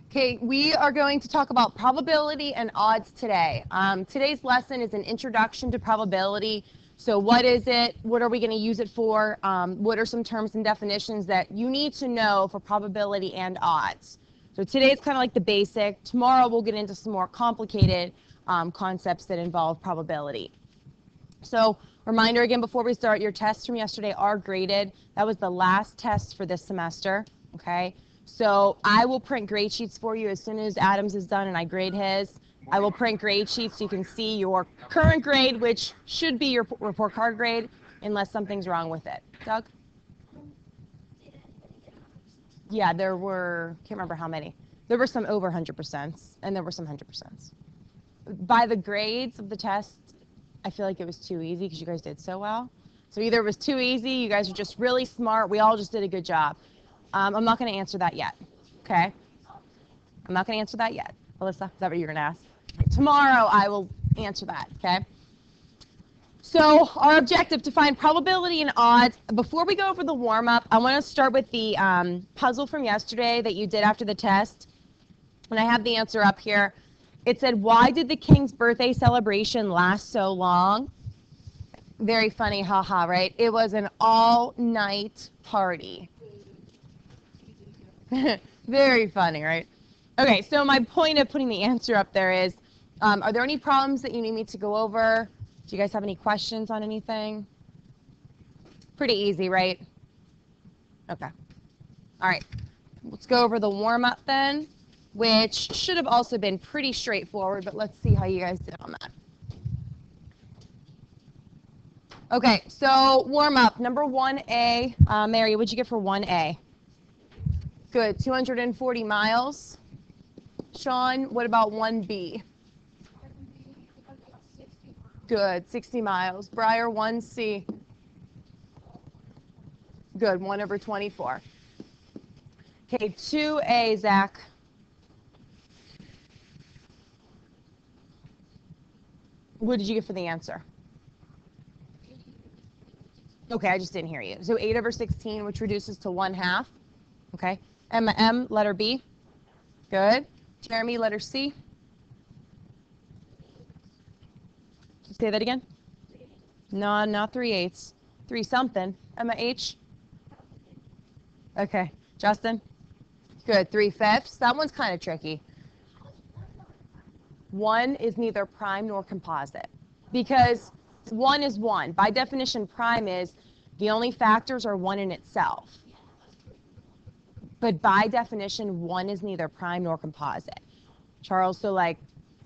Okay, we are going to talk about probability and odds today. Today's lesson is an introduction to probability. So what is it? What are we going to use it for? What are some terms and definitions that you need to know for probability and odds? So today is kind of like the basic. Tomorrow we'll get into some more complicated concepts that involve probability. So reminder again before we start, your tests from yesterday are graded. That was the last test for this semester, okay? So I will print grade sheets for you as soon as Adams is done and I grade his. I will print grade sheets so you can see your current grade, which should be your report card grade, unless something's wrong with it. Doug? Yeah, there were, can't remember how many. There were some over 100%, and there were some 100%. By the grades of the test, I feel like it was too easy because you guys did so well. So either it was too easy, you guys were just really smart, we all just did a good job. I'm not going to answer that yet, okay? I'm not going to answer that yet. Alyssa, is that what you're going to ask? Tomorrow I will answer that, okay? So our objective to find probability and odds. Before we go over the warm-up, I want to start with the puzzle from yesterday that you did after the test. And I have the answer up here. It said, why did the king's birthday celebration last so long? Very funny, haha, right? It was an all-night party. Very funny, right? Okay, so my point of putting the answer up there is, are there any problems that you need me to go over? Do you guys have any questions on anything? Pretty easy, right? Okay. All right, let's go over the warm-up then, which should have also been pretty straightforward, but let's see how you guys did on that. Okay, so warm-up, number 1A. Mary, what'd you get for 1A? Good, 240 miles. Sean, what about 1B? Good, 60 miles. Briar, 1C. Good, 1/24. Okay, 2A, Zach. What did you get for the answer? Okay, I just didn't hear you. So 8/16, which reduces to 1/2. Okay. Emma M, letter B. Good. Jeremy, letter C. Say that again. No, not 3/8. 3 something. Emma H. Okay. Justin? Good. 3/5. That one's kind of tricky. 1 is neither prime nor composite because 1 is 1. By definition, prime is the only factors are 1 in itself. But by definition, 1 is neither prime nor composite. Charles, so like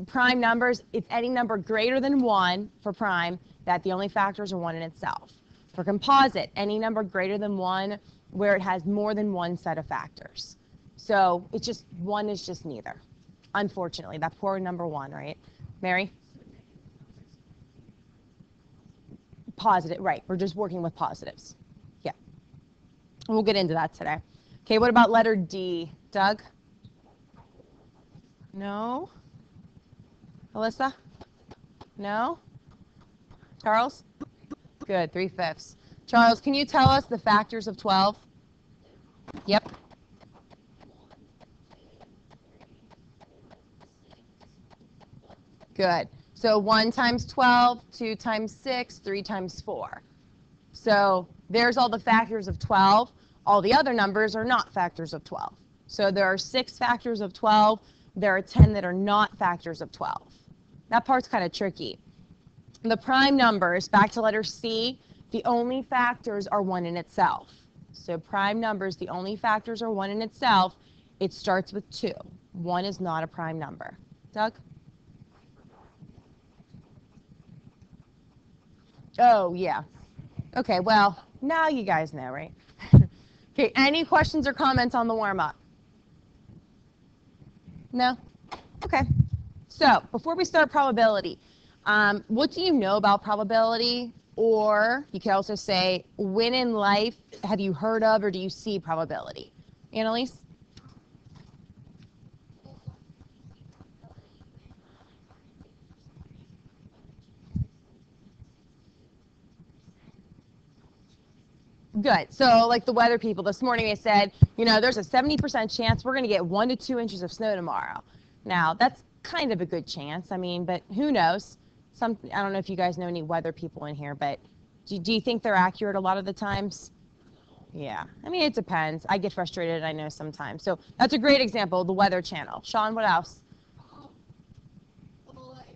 prime numbers, it's any number greater than 1 for prime that the only factors are 1 in itself. For composite, any number greater than 1 where it has more than one set of factors. So it's just 1 is just neither. Unfortunately, that poor number 1, right? Mary? Positive, right. We're just working with positives. Yeah. We'll get into that today. Okay, what about letter D? Doug? No? Alyssa? No? Charles? Good, 3/5. Charles, can you tell us the factors of 12? Yep. Good. So 1 times 12, 2 times 6, 3 times 4. So there's all the factors of 12. All the other numbers are not factors of 12. So there are 6 factors of 12. There are 10 that are not factors of 12. That part's kind of tricky. The prime numbers, back to letter C, the only factors are 1 in itself. So prime numbers, the only factors are 1 in itself. It starts with 2. 1 is not a prime number. Doug? Oh, yeah. Okay, well, now you guys know, right? Okay, any questions or comments on the warm-up? No? Okay. So, before we start probability, what do you know about probability? Or you could also say, when in life have you heard of or do you see probability? Annalise? Good. So like the weather people this morning, they said, you know, there's a 70% chance we're going to get 1 to 2 inches of snow tomorrow. Now, that's kind of a good chance. I mean, but who knows? I don't know if you guys know any weather people in here, but do you think they're accurate a lot of the times? Yeah. I mean, it depends. I get frustrated, I know, sometimes. So that's a great example, the Weather Channel. Sean, what else? Well, like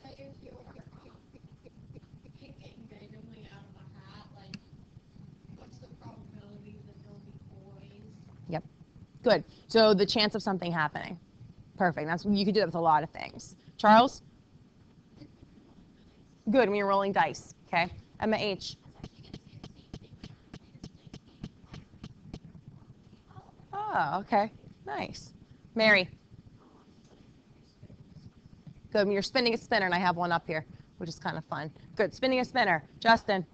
say if you're picking randomly out of a hat, like, what's the probability that there'll be boys? Yep. Good. So the chance of something happening. Perfect. You could do that with a lot of things. Charles? Good. When you're rolling dice. Okay. Emma H. Oh, okay. Nice. Mary? Good. When you're spinning a spinner, and I have one up here, which is kind of fun. Good. Spinning a spinner. Justin?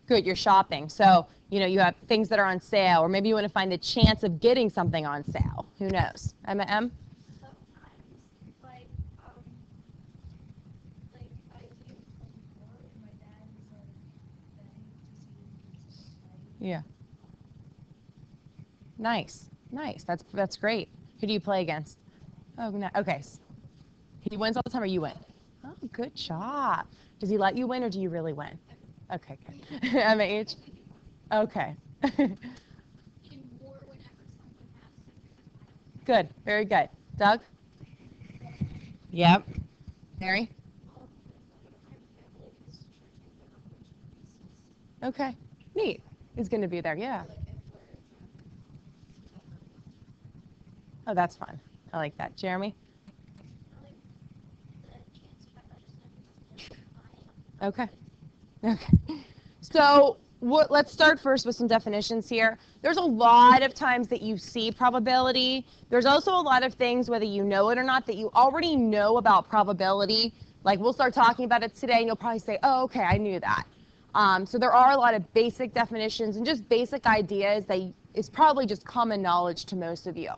Good. You're shopping. So, you know, you have things that are on sale, or maybe you want to find the chance of getting something on sale. Who knows? Emma M? Sometimes, like I see it before, and my dad is like betting to see if he's right. Yeah. Nice. Nice. That's great. Who do you play against? Oh, no. Okay. He wins all the time, or you win? Oh, good job. Does he let you win, or do you really win? Okay, good. Emma H? Okay. And more whenever someone asks. Good. Very good. Doug? Yep. Mary? Okay. Neat. He's going to be there. Yeah. Oh, that's fun. I like that. Jeremy? Okay. Okay. So let's start first with some definitions here. There's a lot of times that you see probability. There's also a lot of things, whether you know it or not, that you already know about probability. Like we'll start talking about it today, and you'll probably say, oh, okay, I knew that. So there are a lot of basic definitions and just basic ideas that is probably just common knowledge to most of you.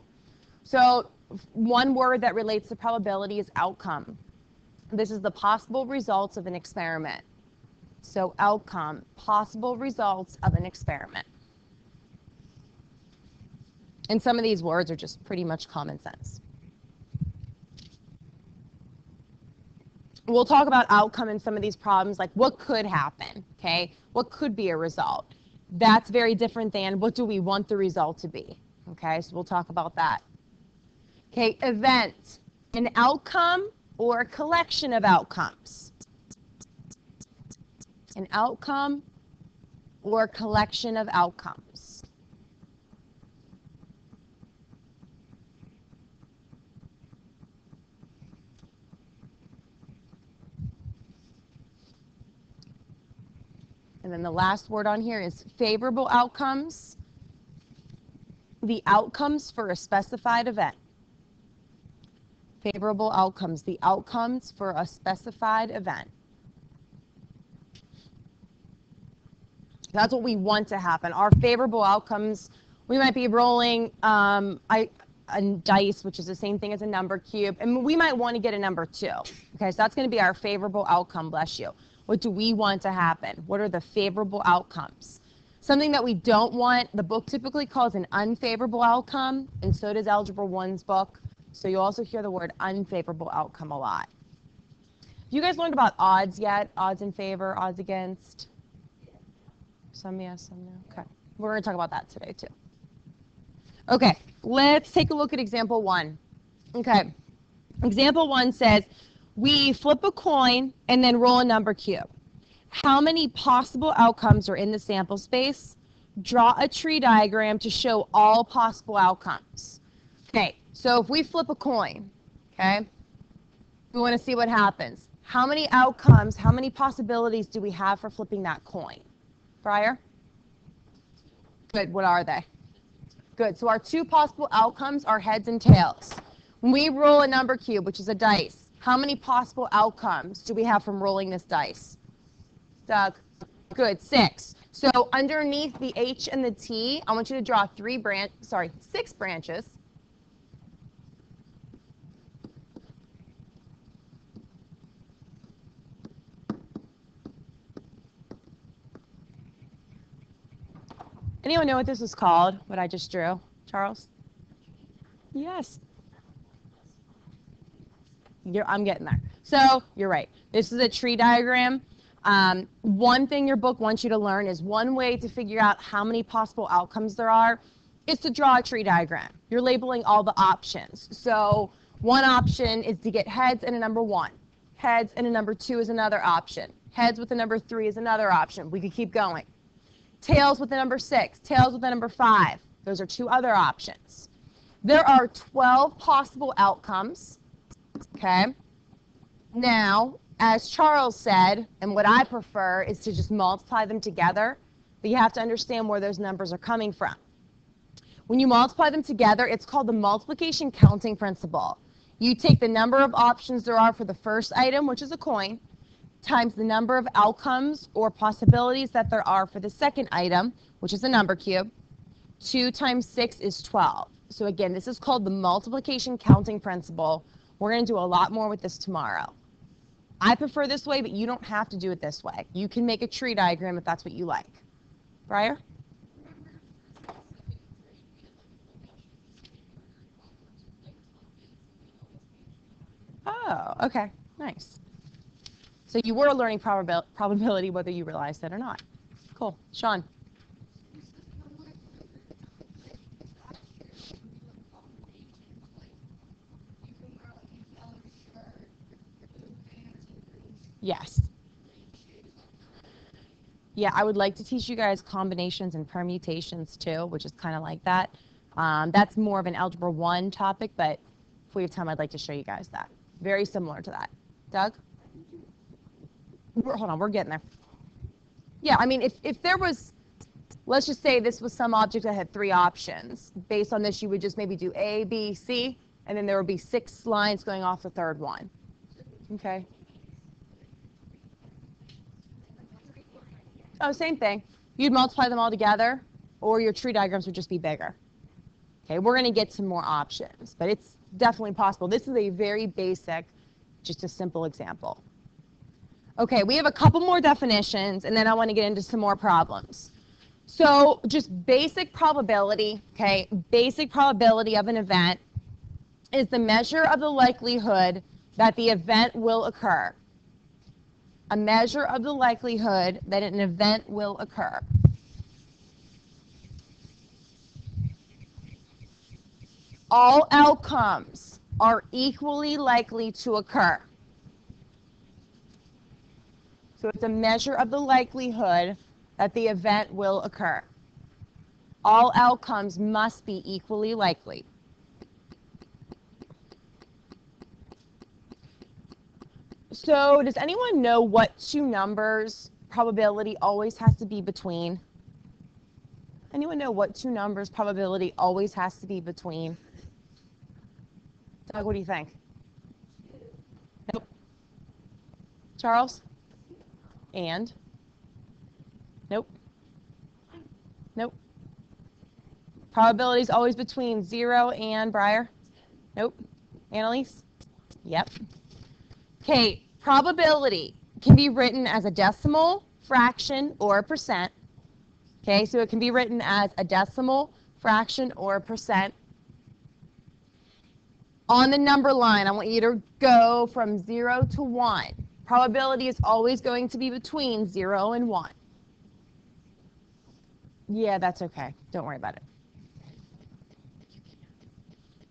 So one word that relates to probability is outcome. This is the possible results of an experiment. So outcome, possible results of an experiment. And some of these words are just pretty much common sense. We'll talk about outcome in some of these problems, like what could happen, okay? What could be a result? That's very different than what do we want the result to be, okay? So we'll talk about that. Okay, event, an outcome or a collection of outcomes. An outcome or a collection of outcomes. And then the last word on here is favorable outcomes. The outcomes for a specified event. Favorable outcomes, the outcomes for a specified event. That's what we want to happen. Our favorable outcomes, we might be rolling a dice, which is the same thing as a number cube, and we might want to get a number 2. Okay, so that's going to be our favorable outcome, bless you. What do we want to happen? What are the favorable outcomes? Something that we don't want, the book typically calls an unfavorable outcome, and so does Algebra 1's book. So you also hear the word unfavorable outcome a lot. You guys learned about odds yet? Odds in favor, odds against? Some yes, some no. Okay. We're going to talk about that today too. Okay, let's take a look at example 1. Okay. Example 1 says, we flip a coin and then roll a number cube. How many possible outcomes are in the sample space? Draw a tree diagram to show all possible outcomes. Okay, so if we flip a coin, okay, we want to see what happens. How many outcomes, how many possibilities do we have for flipping that coin? Briar? Good, what are they? Good, so our 2 possible outcomes are heads and tails. When we roll a number cube, which is a dice, how many possible outcomes do we have from rolling this dice? Doug? Good, 6. So underneath the H and the T, I want you to draw 6 branches. Anyone know what this is called, what I just drew? Charles? Yes. I'm getting there. So you're right. This is a tree diagram. One thing your book wants you to learn is one way to figure out how many possible outcomes there are is to draw a tree diagram. You're labeling all the options. So one option is to get heads and a number 1. Heads and a number 2 is another option. Heads with a number 3 is another option. We could keep going. Tails with a number 6. Tails with a number 5. Those are 2 other options. There are 12 possible outcomes. Okay. Now, as Charles said, and what I prefer is to just multiply them together, but you have to understand where those numbers are coming from. When you multiply them together, it's called the multiplication counting principle. You take the number of options there are for the first item, which is a coin, times the number of outcomes or possibilities that there are for the second item, which is a number cube. 2 times 6 is 12. So again, this is called the multiplication counting principle. We're going to do a lot more with this tomorrow. I prefer this way, but you don't have to do it this way. You can make a tree diagram if that's what you like. Briar? Oh, okay. Nice. So you were learning probability whether you realized it or not. Cool. Sean? Yes. Yeah, I would like to teach you guys combinations and permutations too, which is kind of like that. That's more of an Algebra 1 topic, but if we have time, I'd like to show you guys that. Very similar to that. Doug? Hold on, we're getting there. Yeah, I mean, if there was, let's just say this was some object that had 3 options. Based on this, you would just maybe do A, B, C, and then there would be 6 lines going off the third one. Okay. Oh, same thing. You'd multiply them all together, or your tree diagrams would just be bigger. Okay, we're going to get some more options, but it's definitely possible. This is a very basic, just a simple example. Okay, we have a couple more definitions, and then I want to get into some more problems. So just basic probability, okay, basic probability of an event is the measure of the likelihood that the event will occur. A measure of the likelihood that an event will occur. All outcomes are equally likely to occur. So it's a measure of the likelihood that the event will occur. All outcomes must be equally likely. So does anyone know what 2 numbers probability always has to be between? Anyone know what 2 numbers probability always has to be between? Doug, what do you think? Nope. Charles? And? Nope. Nope. Probability is always between 0 and Briar? Nope. Annalise? Yep. Okay, probability can be written as a decimal, fraction, or a percent. Okay, so it can be written as a decimal, fraction, or a percent. On the number line, I want you to go from 0 to 1. Probability is always going to be between 0 and 1. Yeah, that's okay. Don't worry about it.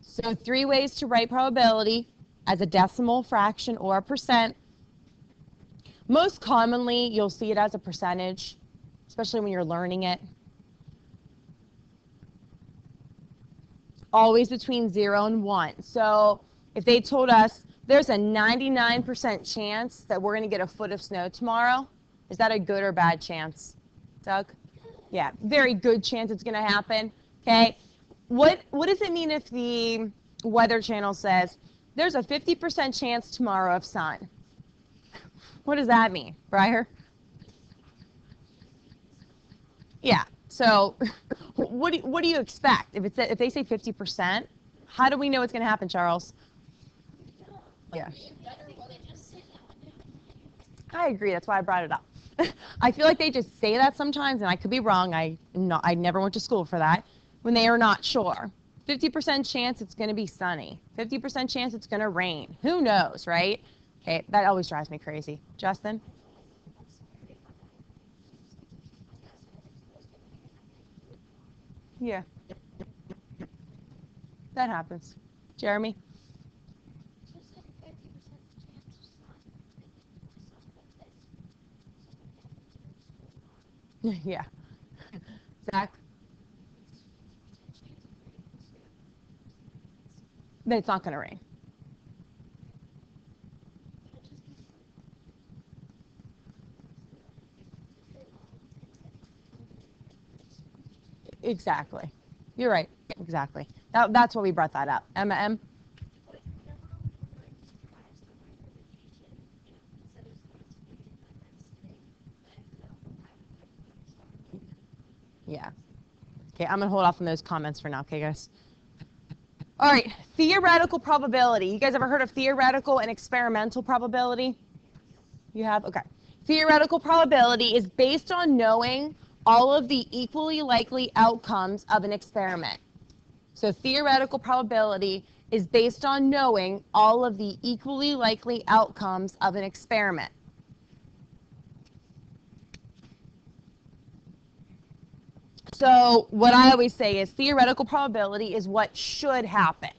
So 3 ways to write probability: as a decimal, fraction, or a percent. Most commonly, you'll see it as a percentage, especially when you're learning it. Always between 0 and 1. So if they told us there's a 99% chance that we're going to get a foot of snow tomorrow, is that a good or bad chance? Doug? Yeah, very good chance it's going to happen. Okay. What does it mean if the Weather Channel says there's a 50% chance tomorrow of sun? What does that mean, Briar? Yeah. So what do you expect? If they say 50%, how do we know it's going to happen, Charles? Yeah. I agree. That's why I brought it up. I feel like they just say that sometimes, and I could be wrong. I never went to school for that. When they are not sure. 50% chance it's going to be sunny. 50% chance it's going to rain. Who knows, right? Okay, that always drives me crazy. Justin? Yeah, that happens. Jeremy? Yeah. Zach? Then it's not going to rain. Exactly. You're right. Exactly. That's why we brought that up. Emma M? Yeah. Okay, I'm going to hold off on those comments for now, okay, guys? All right, theoretical probability. You guys ever heard of theoretical and experimental probability? You have? Okay. Theoretical probability is based on knowing all of the equally likely outcomes of an experiment. So theoretical probability is based on knowing all of the equally likely outcomes of an experiment. So what I always say is theoretical probability is what should happen.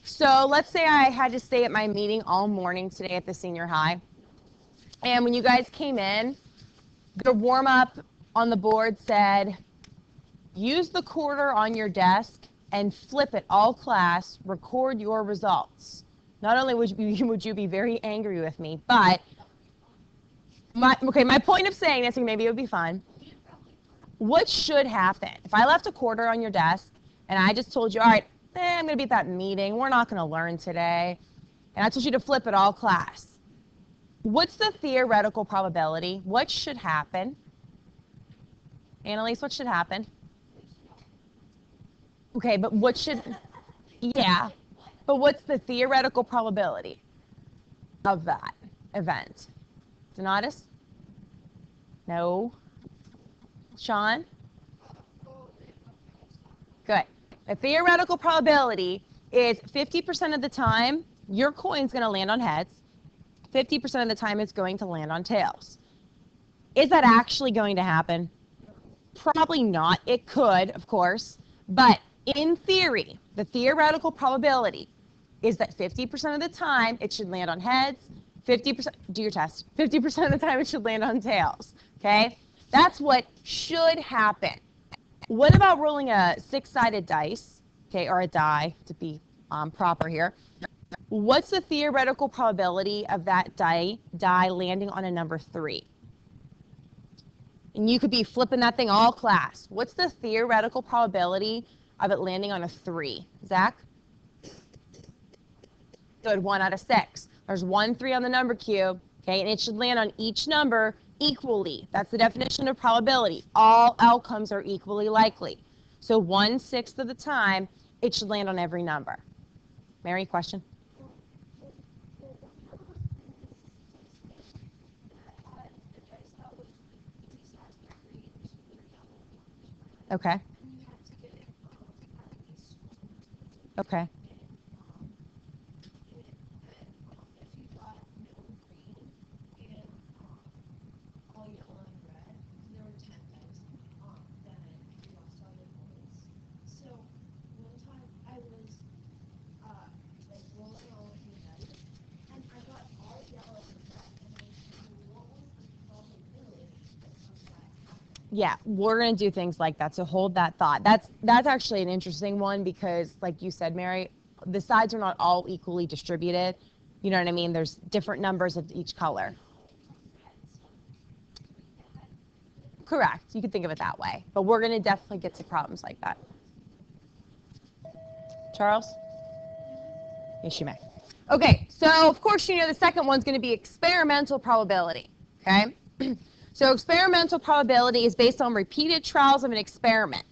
So let's say I had to stay at my meeting all morning today at the senior high. And when you guys came in, the warm-up on the board said, use the quarter on your desk and flip it all class, record your results. Not only would you be very angry with me, but my point of saying this, and maybe it would be fun, what should happen? If I left a quarter on your desk and I just told you, all right, I'm going to be at that meeting, we're not going to learn today, and I told you to flip it all class, what's the theoretical probability? What should happen? Annalise, what should happen? Okay, but what should, yeah, but what's the theoretical probability of that event? Donatus? No. Sean? Good. The theoretical probability is 50% of the time your coin's going to land on heads, 50% of the time it's going to land on tails. Is that actually going to happen? Probably not. It could, of course, but in theory, the theoretical probability is that 50% of the time it should land on heads, 50%, do your test, 50% of the time it should land on tails, okay? That's what should happen. What about rolling a six-sided dice, okay, or a die to be proper here? What's the theoretical probability of that die landing on a number 3? And you could be flipping that thing all class. What's the theoretical probability of it landing on a 3? Zach? Good, 1 out of 6. There's 1 3 on the number cube, okay, and it should land on each number equally. That's the definition of probability. All outcomes are equally likely. So 1/6 of the time, it should land on every number. Mary, question? Okay. Okay. Yeah, we're going to do things like that, so hold that thought. That's actually an interesting one because, like you said, Mary, the sides are not all equally distributed. You know what I mean? There's different numbers of each color. Correct. You could think of it that way. But we're going to definitely get to problems like that. Charles? Yes, you may. Okay, so of course you know the second one's going to be experimental probability. Okay? So experimental probability is based on repeated trials of an experiment.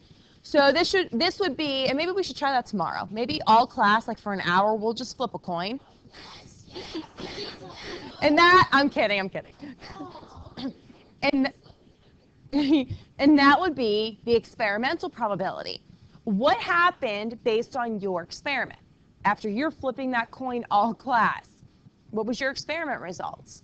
So this would be, and maybe we should try that tomorrow. Maybe all class, like for an hour, we'll just flip a coin. And that, I'm kidding. And, and that would be the experimental probability. What happened based on your experiment? After you're flipping that coin all class, what was your experiment results?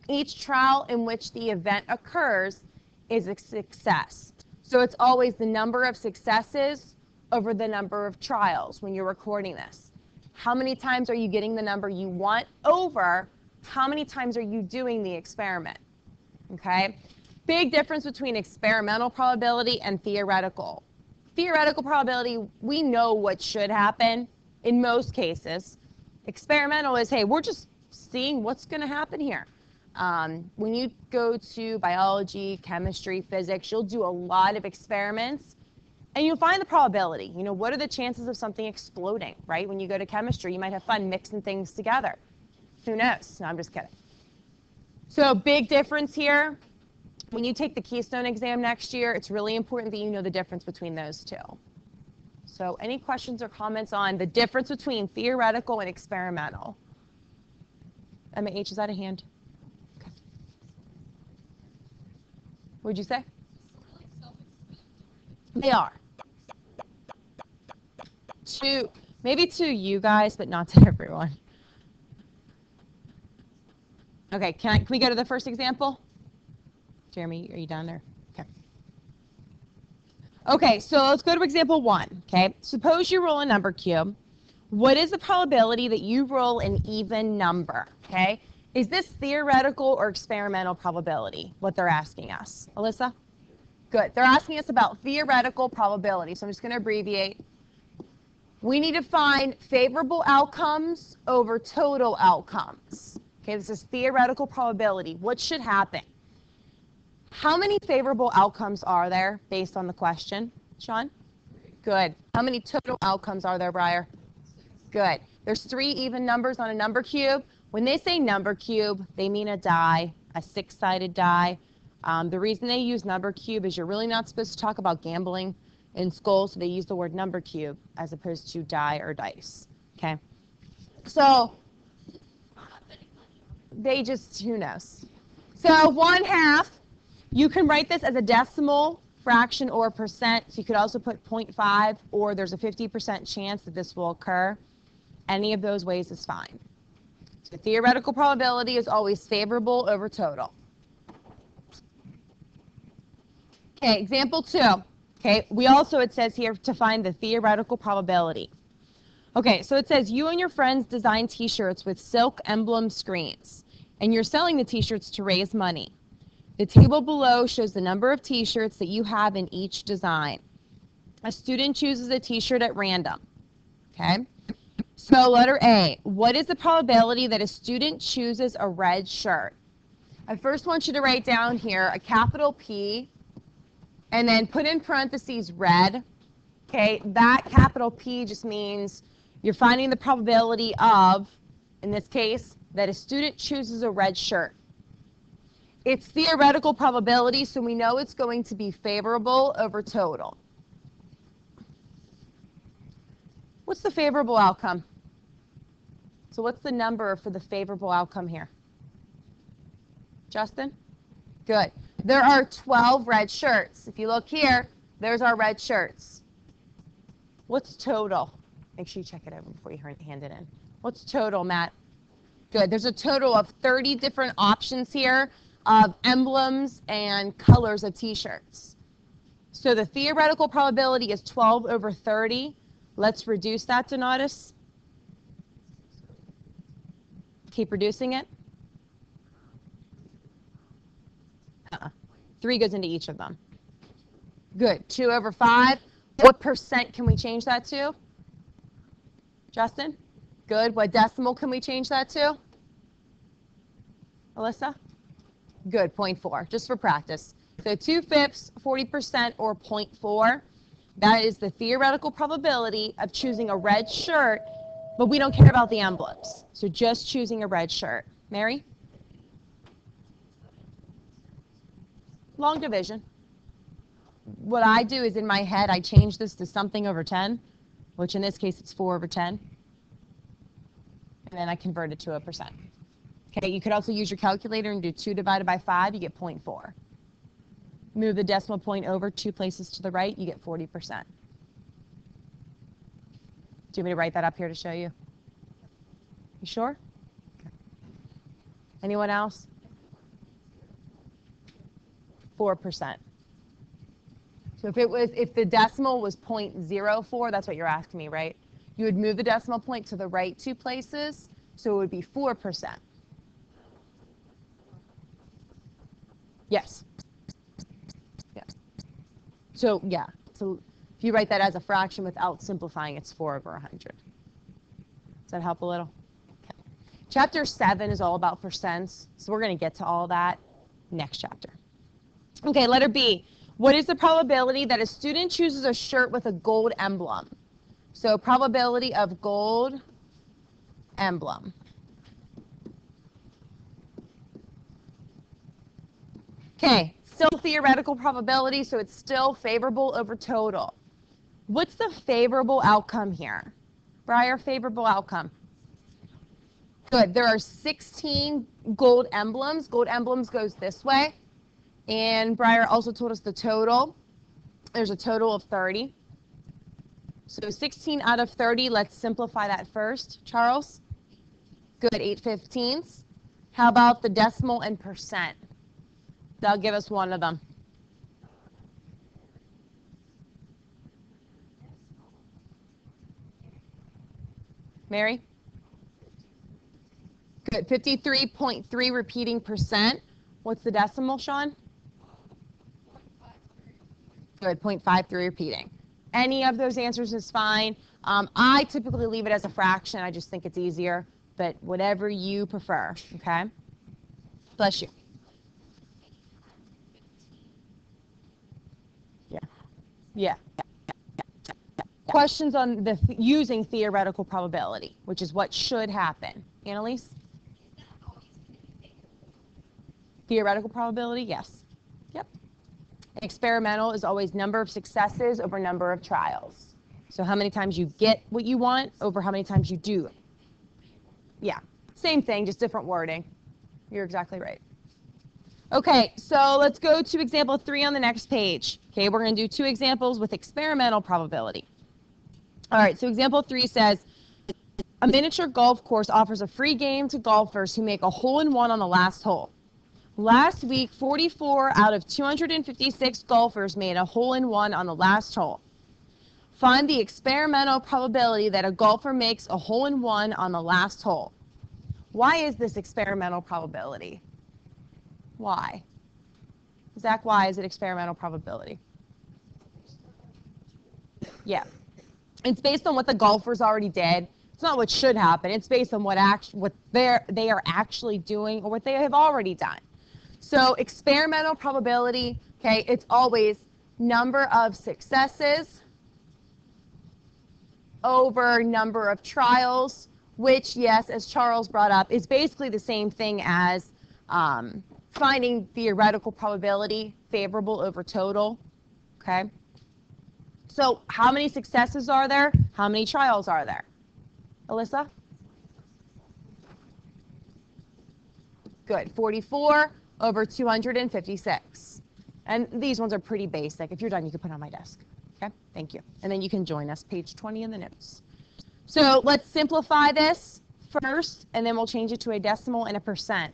Each trial in which the event occurs is a success. So it's always the number of successes over the number of trials when you're recording this. How many times are you getting the number you want over how many times are you doing the experiment? Okay? Big difference between experimental probability and theoretical. Theoretical probability, we know what should happen in most cases. Experimental is, hey, we're just seeing what's going to happen here. When you go to biology, chemistry, physics, you'll do a lot of experiments and you'll find the probability. You know, what are the chances of something exploding, right? When you go to chemistry, you might have fun mixing things together. Who knows? No, I'm just kidding. So big difference here. When you take the Keystone exam next year, it's really important that you know the difference between those two. So any questions or comments on the difference between theoretical and experimental? Emma H, is that a hand? Okay. What'd you say? They are. Maybe to you guys, but not to everyone. Okay, can we go to the first example? Jeremy, are you down there? Okay. Okay, so let's go to example 1. Okay, suppose you roll a number cube. What is the probability that you roll an even number? Okay, is this theoretical or experimental probability? What they're asking us, Alyssa? Good. They're asking us about theoretical probability. So I'm just going to abbreviate. We need to find favorable outcomes over total outcomes. Okay, this is theoretical probability. What should happen? How many favorable outcomes are there based on the question, Sean? Good. How many total outcomes are there, Briar? Good. There's 3 even numbers on a number cube. When they say number cube, they mean a die, a 6-sided die. The reason they use number cube is you're really not supposed to talk about gambling in school, so they use the word number cube as opposed to die or dice. Okay? So they just, who knows? So 1/2, you can write this as a decimal, fraction, or percent. So you could also put 0.5, or there's a 50% chance that this will occur. Any of those ways is fine. So theoretical probability is always favorable over total. Okay, example 2. Okay, we also, it says here to find the theoretical probability. Okay, so it says you and your friends design t-shirts with silk emblem screens, and you're selling the t-shirts to raise money. The table below shows the number of t-shirts that you have in each design. A student chooses a t-shirt at random. Okay, so letter A, what is the probability that a student chooses a red shirt? I first want you to write down here a capital P, and then put in parentheses red. Okay, that capital P just means you're finding the probability of, in this case, that a student chooses a red shirt. It's theoretical probability, so we know it's going to be favorable over total. What's the favorable outcome? So what's the number for the favorable outcome here? Justin? Good. There are 12 red shirts. If you look here, there's our red shirts. What's total? Make sure you check it over before you hand it in. What's total, Matt? Good. There's a total of 30 different options here of emblems and colors of t-shirts. So the theoretical probability is 12 over 30. Let's reduce that, Donatus. Keep reducing it. 3 goes into each of them. Good. 2 over 5. What percent can we change that to? Justin? Good. What decimal can we change that to? Alyssa? Good. 0.4, just for practice. So 2/5, 40%, or 0.4. That is the theoretical probability of choosing a red shirt, but we don't care about the emblems. So just choosing a red shirt. Mary? Long division. What I do is in my head, I change this to something over 10, which in this case it's 4 over 10. And then I convert it to a percent. Okay, you could also use your calculator and do 2 divided by 5, you get 0.4. Move the decimal point over 2 places to the right, you get 40%. Do you want me to write that up here to show you? You sure? Okay. Anyone else? 4%. So if the decimal was 0.04, that's what you're asking me, right? You would move the decimal point to the right 2 places, so it would be 4%. Yes. Yes. So yeah. So if you write that as a fraction without simplifying, it's 4 over 100. Does that help a little? Okay. Chapter 7 is all about percents, so we're going to get to all that next chapter. Okay, letter B. What is the probability that a student chooses a shirt with a gold emblem? So probability of gold emblem. Okay, still theoretical probability, so it's still favorable over total. What's the favorable outcome here? Briar, favorable outcome. Good. There are 16 gold emblems. Gold emblems goes this way. And Briar also told us the total. There's a total of 30. So 16 out of 30, let's simplify that first. Charles? Good, 8/15. How about the decimal and percent? They'll give us one of them. Mary? Good, 53.3 repeating percent. What's the decimal, Sean? Good, 0.53 repeating. Any of those answers is fine. I typically leave it as a fraction. I just think it's easier, but whatever you prefer, okay? Bless you. Yeah. Yeah. Questions on using theoretical probability, which is what should happen. Annalise? Theoretical probability, yes. Yep. Experimental is always number of successes over number of trials. So how many times you get what you want over how many times you do it. Yeah, same thing, just different wording. You're exactly right. Okay, so let's go to example 3 on the next page. Okay, we're going to do 2 examples with experimental probability. All right, so example 3 says, a miniature golf course offers a free game to golfers who make a hole-in-one on the last hole. Last week, 44 out of 256 golfers made a hole-in-one on the last hole. Find the experimental probability that a golfer makes a hole-in-one on the last hole. Why is this experimental probability? Why? Zach, why is it experimental probability? Yeah. It's based on what the golfers already did. It's not what should happen. It's based on what they are actually doing or what they have already done. So experimental probability, okay, it's always number of successes over number of trials, which, yes, as Charles brought up, is basically the same thing as finding theoretical probability favorable over total, okay? So how many successes are there? How many trials are there? Alyssa? Good, 44 over 256. And these ones are pretty basic. If you're done, you can put it on my desk. Okay, thank you. And then you can join us, page 20 in the notes. So let's simplify this first, and then we'll change it to a decimal and a percent.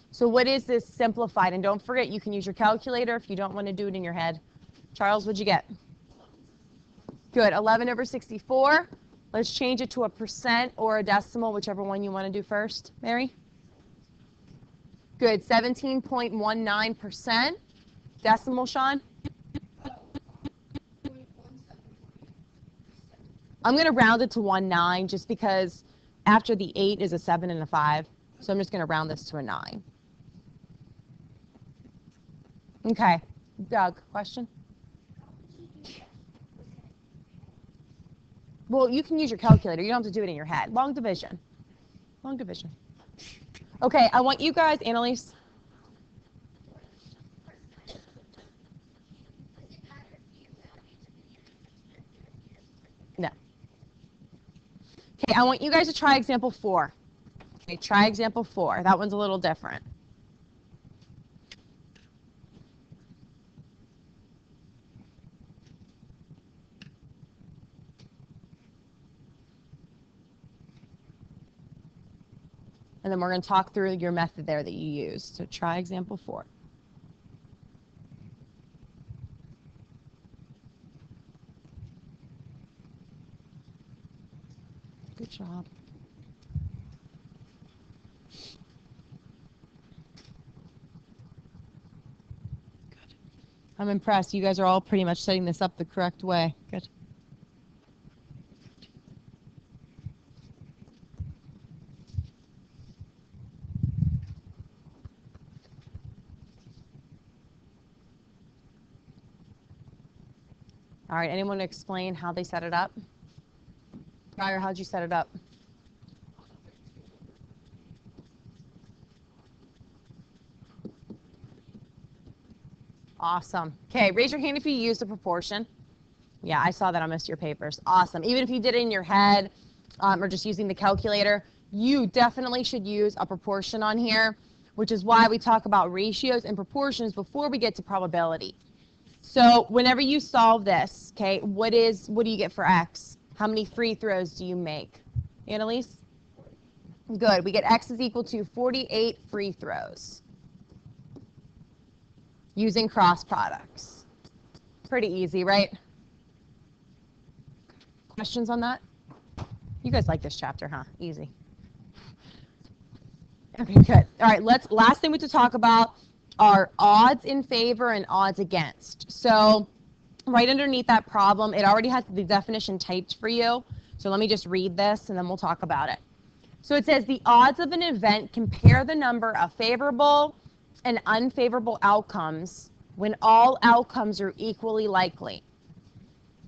So what is this simplified? And don't forget, you can use your calculator if you don't want to do it in your head. Charles, what'd you get? Good, 11 over 64. Let's change it to a percent or a decimal, whichever one you want to do first. Mary? Good, 17.19%. Decimal, Sean? I'm going to round it to 1.9 just because after the 8 is a 7 and a 5. So I'm just going to round this to a 9. Okay. Doug, question? Well, you can use your calculator. You don't have to do it in your head. Long division. Long division. Okay, I want you guys, Annalise. No. Okay, I want you guys to try example 4. Okay, try example 4. That one's a little different. And then we're going to talk through your method there that you used. So try example 4. Good job. Good. I'm impressed. You guys are all pretty much setting this up the correct way. Good. All right, anyone explain how they set it up? Prior, how'd you set it up? Awesome. Okay, raise your hand if you used a proportion. Yeah, I saw that on most of your papers. Awesome. Even if you did it in your head or just using the calculator, you definitely should use a proportion on here, which is why we talk about ratios and proportions before we get to probability. So whenever you solve this, okay, what do you get for x? How many free throws do you make? Annalise? Good. We get x is equal to 48 free throws using cross products. Pretty easy, right? Questions on that? You guys like this chapter, huh? Easy. Okay, good. All right, last thing we have to talk about are odds in favor and odds against. So right underneath that problem, it already has the definition typed for you. So let me just read this and then we'll talk about it. So it says the odds of an event compare the number of favorable and unfavorable outcomes when all outcomes are equally likely.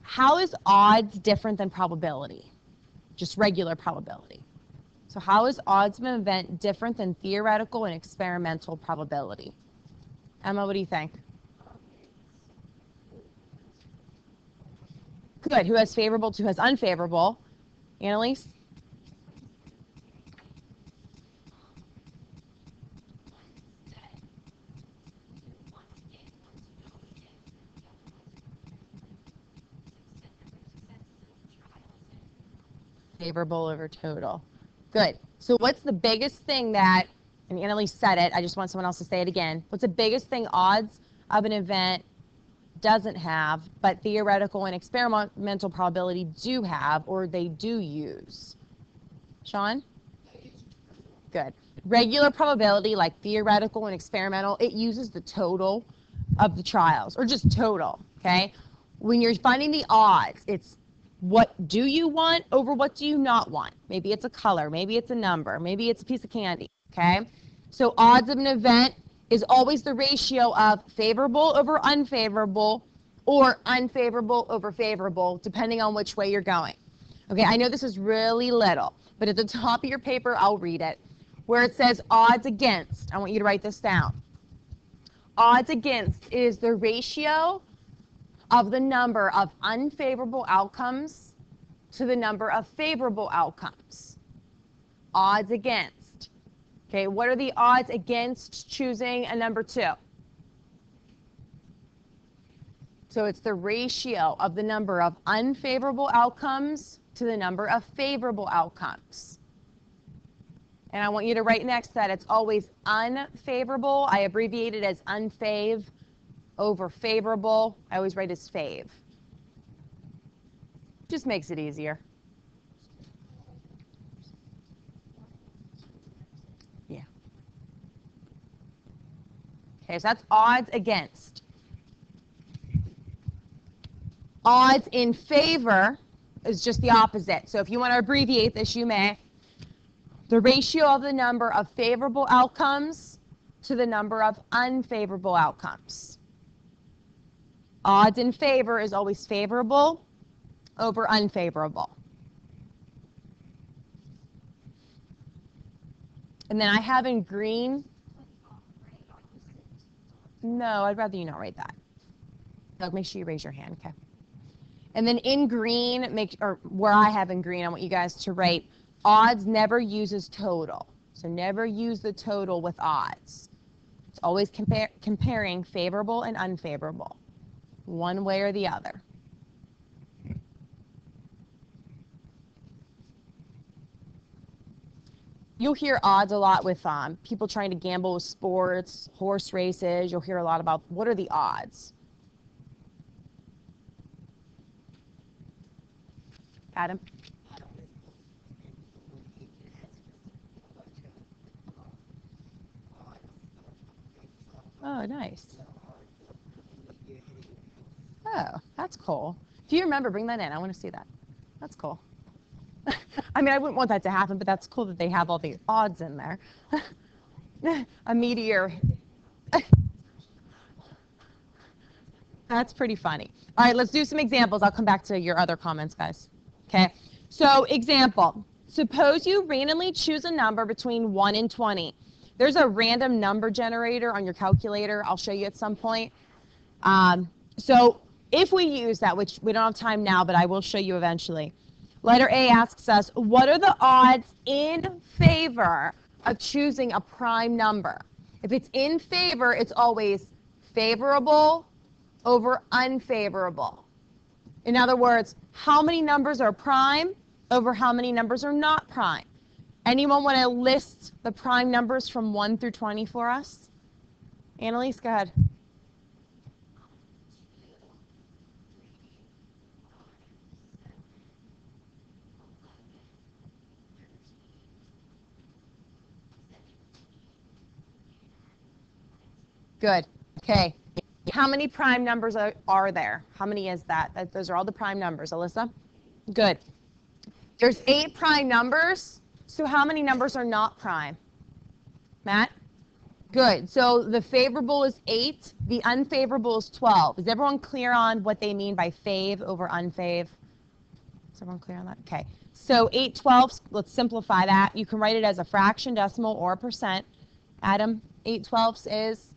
How is odds different than probability? Just regular probability. So how is odds of an event different than theoretical and experimental probability? Emma, what do you think? Good. Who has favorable to who has unfavorable? Annalise? Favorable over total. Good. So what's the biggest thing that, and Annalise said it, I just want someone else to say it again. What's the biggest thing odds of an event doesn't have, but theoretical and experimental probability do have, or they do use? Sean? Good. Regular probability, like theoretical and experimental, it uses the total of the trials, or just total, okay? When you're finding the odds, it's what do you want over what do you not want? Maybe it's a color, maybe it's a number, maybe it's a piece of candy, okay? So odds of an event is always the ratio of favorable over unfavorable or unfavorable over favorable, depending on which way you're going. Okay, I know this is really little, but at the top of your paper, I'll read it, where it says odds against. I want you to write this down. Odds against is the ratio of the number of unfavorable outcomes to the number of favorable outcomes. Odds against. Okay, what are the odds against choosing a number 2? So it's the ratio of the number of unfavorable outcomes to the number of favorable outcomes. And I want you to write next that it's always unfavorable. I abbreviate it as unfav over favorable. I always write as fav. Just makes it easier. Yeah. Okay, so that's odds against. Odds in favor is just the opposite. So if you want to abbreviate this, you may. The ratio of the number of favorable outcomes to the number of unfavorable outcomes. Odds in favor is always favorable over unfavorable. And then I have in green. No, I'd rather you not write that. Doug, make sure you raise your hand, okay? And then in green, or where I have in green, I want you guys to write odds never uses total. So never use the total with odds. It's always comparing favorable and unfavorable, one way or the other. You'll hear odds a lot with people trying to gamble with sports, horse races. You'll hear a lot about what are the odds. Adam? Oh, nice. Oh, that's cool. If you remember, bring that in. I want to see that. That's cool. I mean, I wouldn't want that to happen, but that's cool that they have all the odds in there. A meteor. That's pretty funny. All right, let's do some examples. I'll come back to your other comments, guys. Okay, so example. Suppose you randomly choose a number between 1 and 20. There's a random number generator on your calculator. I'll show you at some point. So if we use that, which we don't have time now, but I will show you eventually. Letter A asks us, what are the odds in favor of choosing a prime number? If it's in favor, it's always favorable over unfavorable. In other words, how many numbers are prime over how many numbers are not prime? Anyone want to list the prime numbers from 1 through 20 for us? Annalise, go ahead. Good. Okay. How many prime numbers are there? How many is that? Those are all the prime numbers. Alyssa? Good. There's 8 prime numbers. So how many numbers are not prime? Matt? Good. So the favorable is 8. The unfavorable is 12. Is everyone clear on what they mean by fav over unfav? Is everyone clear on that? Okay. So 8/12, let's simplify that. You can write it as a fraction, decimal, or a percent. Adam, 8/12 is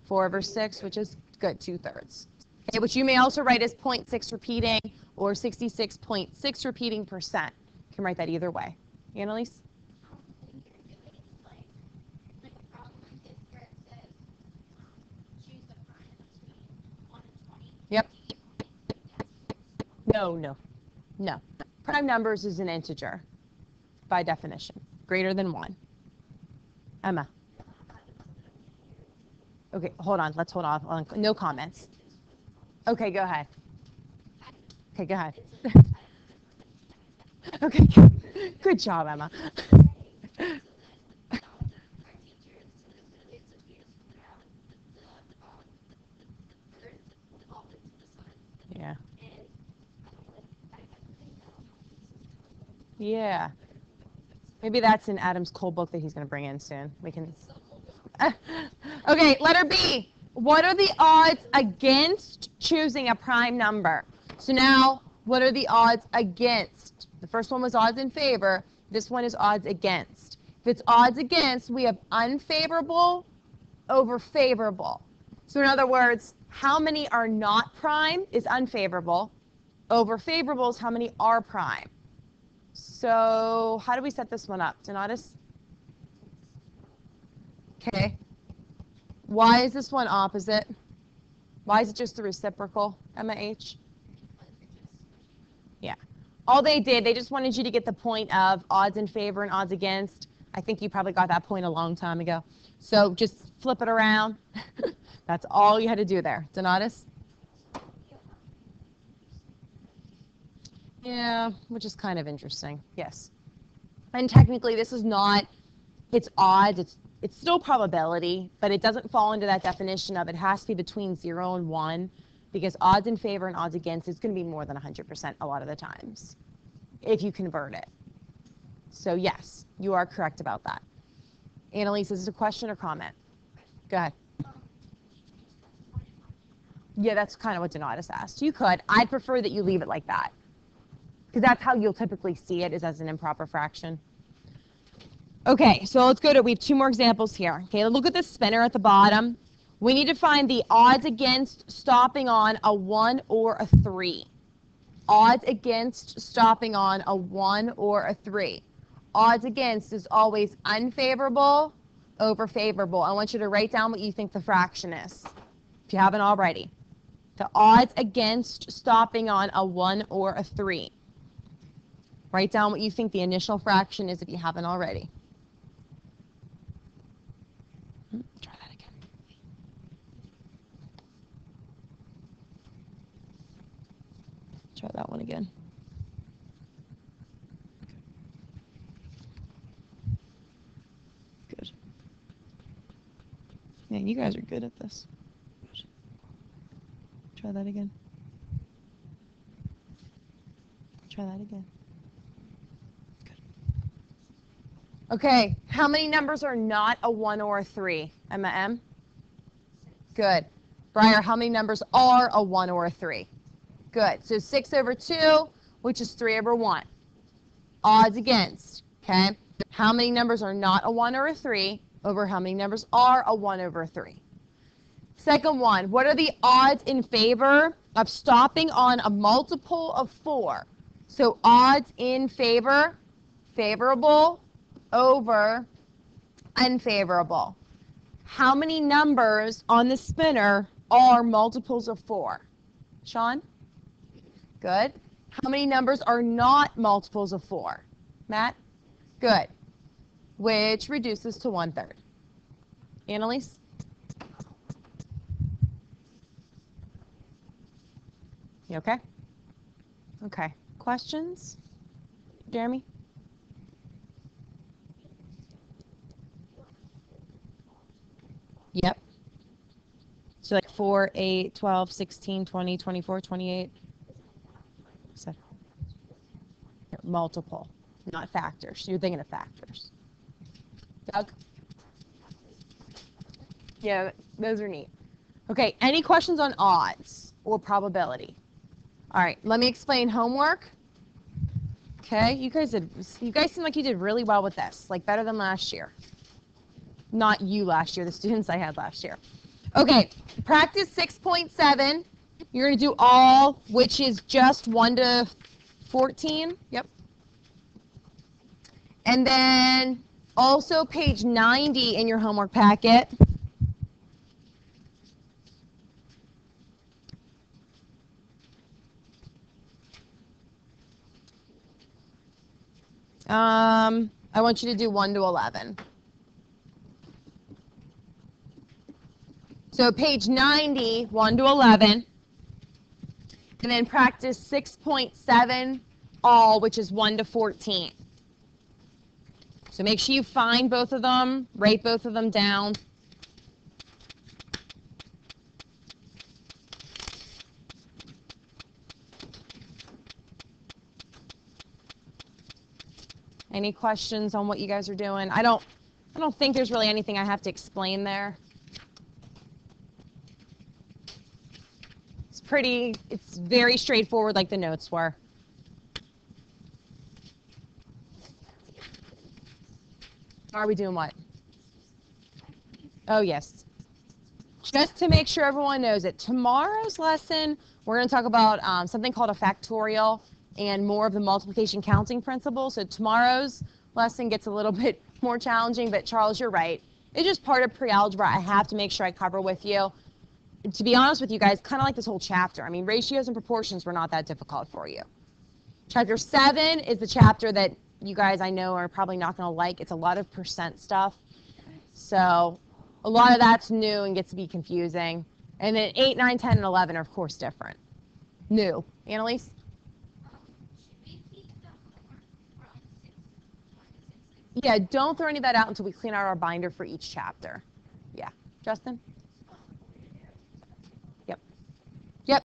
4/6, which is good, 2/3. Okay, which you may also write as 0.6 repeating or 66.6 repeating percent. You can write that either way. Annalise? Yep. No. Prime numbers is an integer by definition, greater than 1. Emma? Okay, hold on. Let's hold off on no comments. Okay, go ahead. Okay, go ahead. Okay, good job, Emma. Yeah. Yeah. Maybe that's in Adam's cool book that he's going to bring in soon. We can. Okay, letter B. What are the odds against choosing a prime number? So now, what are the odds against? The first one was odds in favor. This one is odds against. If it's odds against, we have unfavorable over favorable. So in other words, how many are not prime is unfavorable. Over favorable is how many are prime. So how do we set this one up? Donatus? Okay. Why is this one opposite? Why is it just the reciprocal, Emma H? Yeah. All they did, they just wanted you to get the point of odds in favor and odds against. I think you probably got that point a long time ago. So just flip it around. That's all you had to do there. Donatus? Yeah, which is kind of interesting. Yes. And technically this is not, it's odds, it's still probability, but it doesn't fall into that definition of it has to be between 0 and 1 because odds in favor and odds against is going to be more than 100% a lot of the times if you convert it. So yes, you are correct about that. Annalise, is this a question or comment? Go ahead. Yeah, that's kind of what Donatus asked. You could. I'd prefer that you leave it like that because that's how you'll typically see it is as an improper fraction. Okay, so let's go to, we have 2 more examples here. Okay, look at the spinner at the bottom. We need to find the odds against stopping on a 1 or a 3. odds against stopping on a 1 or a 3. Odds against is always unfavorable over favorable. I want you to write down what you think the fraction is, if you haven't already. The odds against stopping on a 1 or a 3. Write down what you think the initial fraction is if you haven't already. Try that again. Try that one again. Good. Man, you guys are good at this. Try that again. Try that again. Good. Okay, how many numbers are not a 1 or a 3? Emma M? Good. Briar, how many numbers are a 1 or a 3? Good. So 6 over 2, which is 3 over 1. Odds against, okay? How many numbers are not a 1 or a 3 over how many numbers are a 1 over a 3? Second one, what are the odds in favor of stopping on a multiple of 4? So odds in favor, favorable over unfavorable. How many numbers on the spinner are multiples of 4? Sean? Good. How many numbers are not multiples of 4? Matt? Good. Which reduces to 1/3. Annalise? You okay? Okay. Questions? Jeremy? Yep. So like 4, 8, 12, 16, 20, 24, 28. So multiple, not factors. You're thinking of factors. Doug? Yeah, those are neat. Okay, any questions on odds or probability? All right, let me explain homework. Okay, you guys seem like you did really well with this, like better than last year. Not you last year, the students I had last year. Okay, practice 6.7. You're going to do all, which is just 1 to 14. Yep. And then also page 90 in your homework packet. I want you to do 1 to 11. So page 90, 1 to 11. And then practice 6.7 all, which is 1 to 14. So make sure you find both of them, write both of them down. Any questions on what you guys are doing? I don't think there's really anything I have to explain there. It's very straightforward like the notes were. Are we doing what? Oh, yes. Just to make sure everyone knows it, tomorrow's lesson, we're going to talk about something called a factorial and more of the multiplication counting principle. So tomorrow's lesson gets a little bit more challenging, but Charles, you're right. It's just part of pre-algebra I have to make sure I cover with you. To be honest with you guys, kind of like this whole chapter. I mean, ratios and proportions were not that difficult for you. Chapter 7 is the chapter that you guys I know are probably not going to like. It's a lot of percent stuff. So a lot of that's new and gets to be confusing. And then 8, 9, 10, and 11 are, of course, different. New. Annalise? Yeah, don't throw any of that out until we clean out our binder for each chapter. Yeah. Justin?